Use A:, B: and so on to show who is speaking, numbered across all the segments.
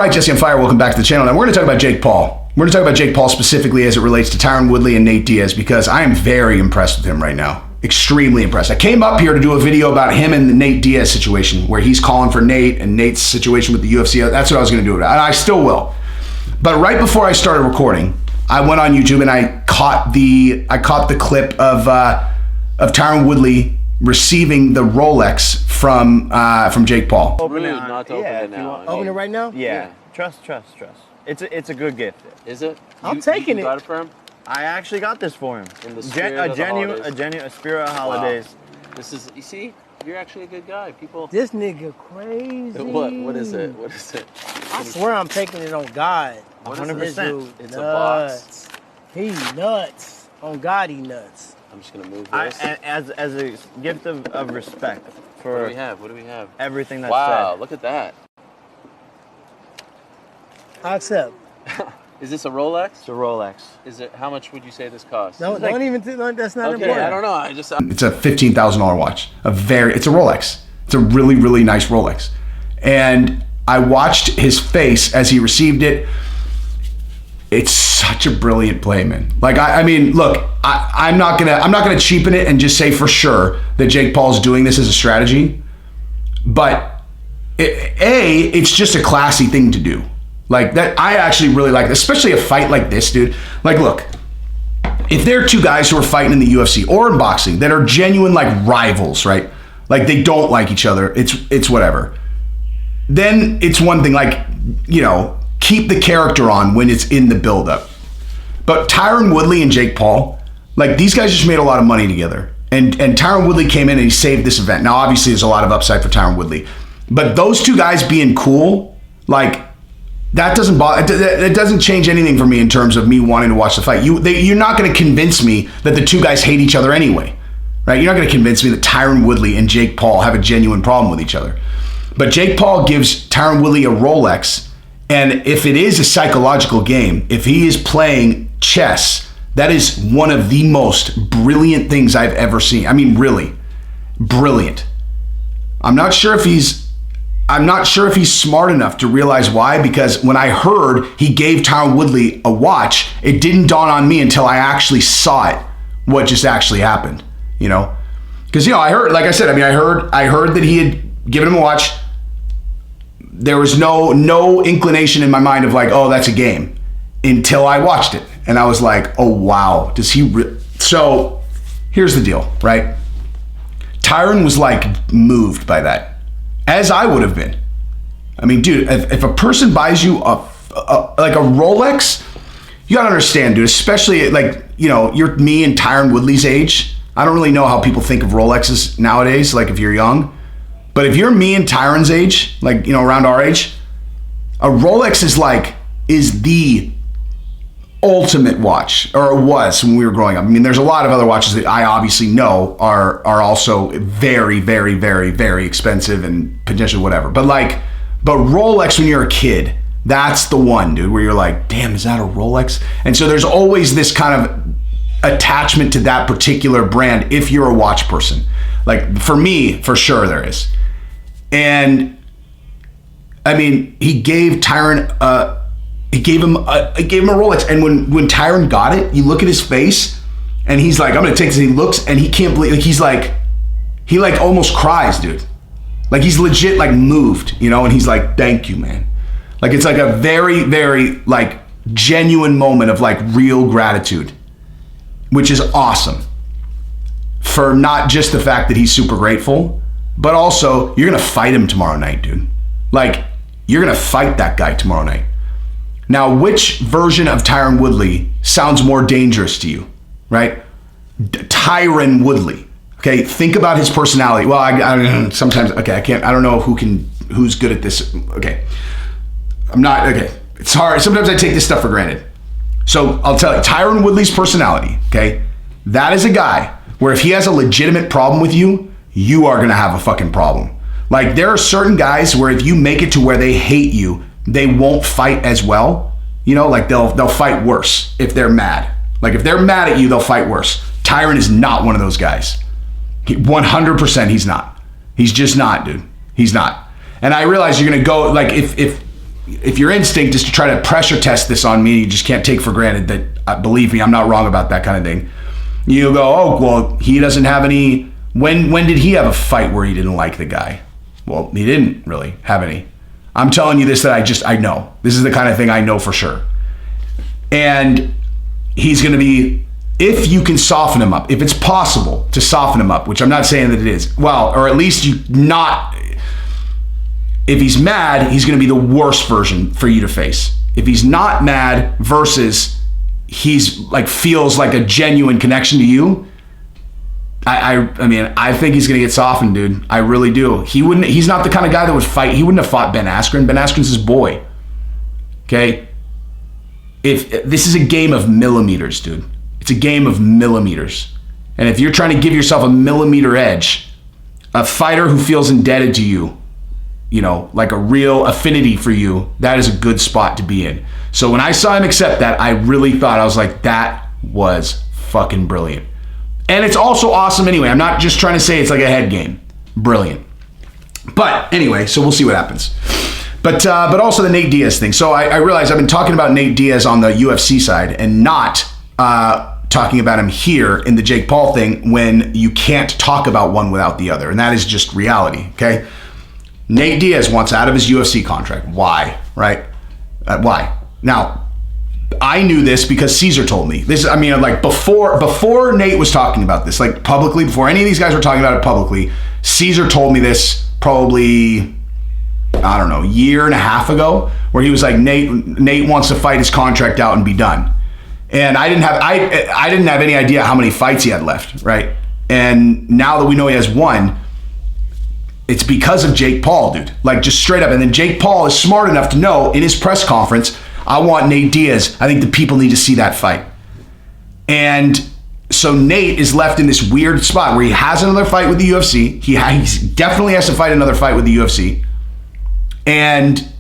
A: All right, Jesse on Fire, welcome back to the channel. Now we're going to talk about Jake Paul. We're going to talk about Jake Paul specifically as it relates to Tyron Woodley and Nate Diaz because I am very impressed with him right now. Extremely impressed. I came up here to do a video about him and the Nate Diaz situation where he's calling for Nate and Nate's situation with the UFC. That's what I was going to do, and I still will. But right before I started recording, I went on YouTube and I caught the clip of Tyron Woodley receiving the Rolex from Jake Paul.
B: Open it not to open it now.
C: Open it right now?
B: Yeah. Trust. It's a good gift.
D: Is it?
C: I'm taking it.
D: You got it for him?
B: I actually got this for him.
D: In the spirit of the holidays.
B: A genuine spirit of holidays.
D: Wow. This is, you see, you're actually a good guy. People.
C: This nigga crazy.
D: What is it? What is it?
C: I swear I'm taking it on God.
B: 100%.
D: It's a box.
C: He nuts. On God, he nuts.
D: I'm just gonna move this.
B: As a gift of respect for.
D: What do we have?
B: Everything that's
D: wow,
B: said.
D: look at that.
C: I accept.
D: Is this a Rolex?
B: It's a Rolex.
D: Is it? How much would you say this costs?
C: No, don't even. That's not
D: okay,
C: important.
D: I don't know.
A: It's a $15,000 watch. It's a Rolex. It's a really, really nice Rolex. And I watched his face as he received it. It's such a brilliant play, man. Like, I mean, look, I'm not gonna cheapen it and just say for sure that Jake Paul's doing this as a strategy. But it's just a classy thing to do. Like that, I actually really like, especially a fight like this, dude. Like, look, if there are two guys who are fighting in the UFC or in boxing that are genuine like rivals, right? Like they don't like each other. It's whatever. Then it's one thing, like, you know, keep the character on when it's in the buildup. But Tyron Woodley and Jake Paul, like these guys just made a lot of money together. And Tyron Woodley came in and he saved this event. Now, obviously, there's a lot of upside for Tyron Woodley, but those two guys being cool, like. That doesn't bother. It doesn't change anything for me in terms of me wanting to watch the fight. You're not going to convince me that the two guys hate each other anyway, right? You're not going to convince me that Tyron Woodley and Jake Paul have a genuine problem with each other. But Jake Paul gives Tyron Woodley a Rolex, and if it is a psychological game, if he is playing chess, that is one of the most brilliant things I've ever seen. I mean, really, brilliant. I'm not sure if he's smart enough to realize why, because when I heard he gave Tyron Woodley a watch, it didn't dawn on me until I actually saw it, what just actually happened, you know? Because, you know, I heard, like I said, I mean, I heard that he had given him a watch. There was no inclination in my mind of like, oh, that's a game, until I watched it. And I was like, oh, wow, does he So here's the deal, right? Tyron was like moved by that. As I would have been. I mean, dude, if a person buys you like a Rolex, you gotta understand, dude, especially like, you know, you're me and Tyron Woodley's age. I don't really know how people think of Rolexes nowadays, like if you're young. But if you're me and Tyron's age, like, you know, around our age, a Rolex is the ultimate watch, or it was when we were growing up. I mean, there's a lot of other watches that I obviously know are also very, very, very, very expensive and potentially whatever. But Rolex when you're a kid, that's the one, dude, where you're like, damn, is that a Rolex? And so there's always this kind of attachment to that particular brand if you're a watch person. Like for me, for sure there is. And I mean, he gave Tyron He gave him a Rolex, and when Tyron got it, you look at his face, and he's like, "I'm gonna take this." And he looks, and he can't believe. Like he almost cries, dude. Like he's legit like moved, you know. And he's like, "Thank you, man." Like it's like a very, very like genuine moment of like real gratitude, which is awesome. For not just the fact that he's super grateful, but also you're gonna fight him tomorrow night, dude. Like you're gonna fight that guy tomorrow night. Now, which version of Tyron Woodley sounds more dangerous to you, right? Tyron Woodley. Okay, think about his personality. Well, I sometimes, okay, I don't know who's good at this. Okay, it's hard. Sometimes I take this stuff for granted. So I'll tell you, Tyron Woodley's personality, okay? That is a guy where if he has a legitimate problem with you, you are gonna have a fucking problem. Like there are certain guys where if you make it to where they hate you, they won't fight as well. You know, like they'll fight worse if they're mad. Like if they're mad at you, they'll fight worse. Tyron is not one of those guys. 100% he's not. He's just not, dude. He's not. And I realize you're gonna go, like if if your instinct is to try to pressure test this on me, you just can't take for granted that, believe me, I'm not wrong about that kind of thing. You go, oh, well, he doesn't have any, when did he have a fight where he didn't like the guy? Well, he didn't really have any. I'm telling you this that I know. This is the kind of thing I know for sure. And he's going to be, if you can soften him up, if it's possible to soften him up, which I'm not saying that it is, well, or at least if he's mad, he's going to be the worst version for you to face. If he's not mad versus he's like feels like a genuine connection to you, I mean, I think he's going to get softened, dude. I really do. He's not the kind of guy that would fight. He wouldn't have fought Ben Askren. Ben Askren's his boy. Okay? If this is a game of millimeters, dude. It's a game of millimeters. And if you're trying to give yourself a millimeter edge, a fighter who feels indebted to you, you know, like a real affinity for you, that is a good spot to be in. So when I saw him accept that, I really thought, I was like, that was fucking brilliant. And it's also awesome anyway. I'm not just trying to say it's like a head game. Brilliant. But anyway, so we'll see what happens. But also the Nate Diaz thing. So I realize I've been talking about Nate Diaz on the UFC side and not talking about him here in the Jake Paul thing when you can't talk about one without the other. And that is just reality, okay? Nate Diaz wants out of his UFC contract. Why, right? Why? Now, I knew this because Caesar told me. This, I mean, like before Nate was talking about this, like publicly, before any of these guys were talking about it publicly, Caesar told me this probably, I don't know, a year and a half ago, where he was like, Nate wants to fight his contract out and be done. And I didn't have any idea how many fights he had left, right? And now that we know he has one, it's because of Jake Paul, dude. Like, just straight up. And then Jake Paul is smart enough to know in his press conference, I want Nate Diaz. I think the people need to see that fight. And so Nate is left in this weird spot where he has another fight with the UFC. He definitely has to fight another fight with the UFC. And,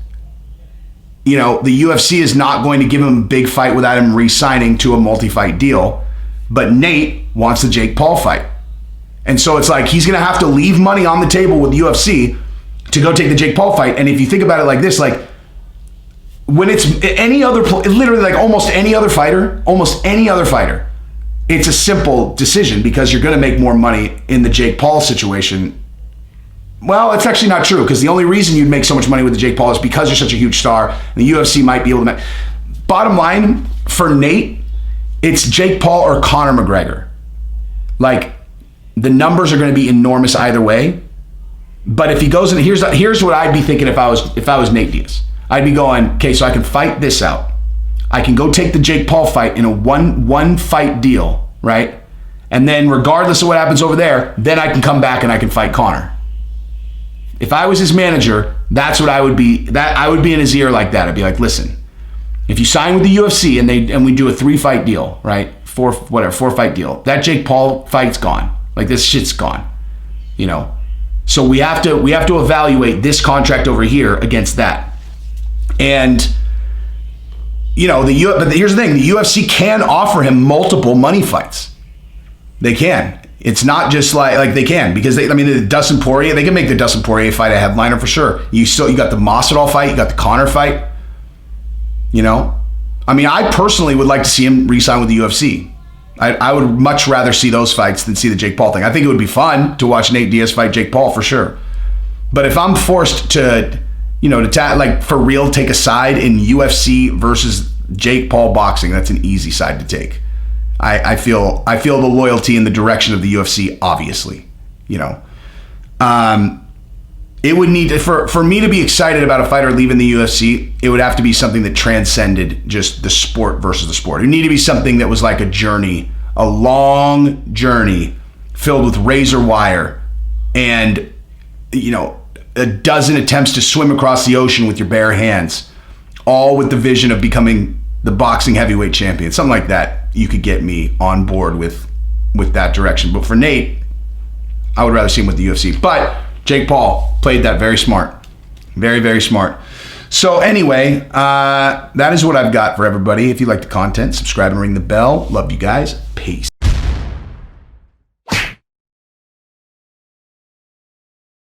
A: you know, the UFC is not going to give him a big fight without him re-signing to a multi-fight deal. But Nate wants the Jake Paul fight. And so it's like he's going to have to leave money on the table with the UFC to go take the Jake Paul fight. And if you think about it like this, like when it's any other, literally like almost any other fighter, it's a simple decision because you're going to make more money in the Jake Paul situation. Well, it's actually not true because the only reason you'd make so much money with the Jake Paul is because you're such a huge star and the UFC might be able to make. Bottom line, for Nate, it's Jake Paul or Conor McGregor. Like, the numbers are going to be enormous either way. But if he goes in, here's what I'd be thinking if I was Nate Diaz. I'd be going, okay, so I can fight this out. I can go take the Jake Paul fight in a one fight deal, right? And then regardless of what happens over there, then I can come back and I can fight Conor. If I was his manager, that's what I would be. That I would be in his ear like that. I'd be like, listen, if you sign with the UFC and we do a 3-fight deal, right? 4-fight deal. That Jake Paul fight's gone. Like, this shit's gone. You know. So we have to evaluate this contract over here against that. And you know, but here's the thing, the UFC can offer him multiple money fights. They can. It's not just like they can, because the Dustin Poirier, they can make the Dustin Poirier fight a headliner for sure. You got the Masvidal fight, you got the Conor fight. You know, I mean, I personally would like to see him re-sign with the UFC. I would much rather see those fights than see the Jake Paul thing. I think it would be fun to watch Nate Diaz fight Jake Paul for sure. But if I'm forced to, like for real take a side in UFC versus Jake Paul boxing, that's an easy side to take. I feel the loyalty in the direction of the UFC, obviously. It would need to, for me to be excited about a fighter leaving the UFC, it would have to be something that transcended just the sport versus the sport. It would need to be something that was like a journey, a long journey filled with razor wire and, a dozen attempts to swim across the ocean with your bare hands, all with the vision of becoming the boxing heavyweight champion. Something like that, you could get me on board with that direction. But for Nate, I would rather see him with the UFC. But Jake Paul played that very smart. Very, very smart. So anyway, that is what I've got for everybody. If you like the content, subscribe and ring the bell. Love you guys. Peace.